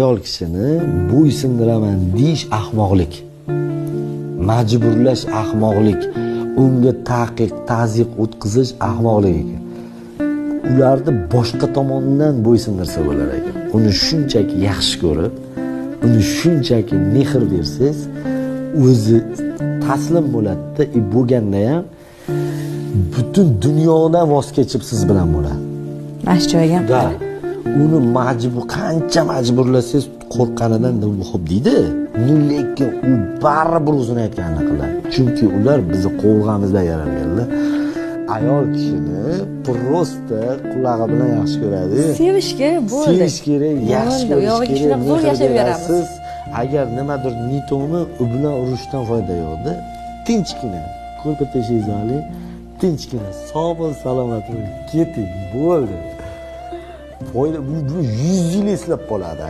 ayol kishini bo'ysundiraman deyish ahmoqlik. Majburlash ahmoqlik. Unga taqiq, ta'ziq o'tkazish ahmoqlik ekan. Ularni boshqa tomondan bo'ysundirsa bo'lar ekan. Uni shunchaki yaxshi ko'rib, uni shunchaki mehr bersangiz, o'zi taslim bo'ladi-da, bo'lganda ham butun dunyodan voz kechib siz bilan bo'ladi. Mana joyga ham. Da, uni qancha majburlasangiz qo'rqqanidan xo'p deydi. Lekin u baribir o'zini aytganini qiladi. Chunki ular bizni qo'rg'amizda yaralganlar. Ayol kishini prosta qulog'i bilan yaxshi ko'radi. Sevish kerak bo'ldi. Sevish kerak, yaxshi ko'rish kerak. Zo'r yashab beramiz. Agar nimadir nitoni u bilan urushdan foyda yo'qda, tinchgina ko'rpa tashingizni oling, tinchgina sog' salomat bo'ling, keting, bo'ldi. Foyda bu 100 yil eslab qoladi.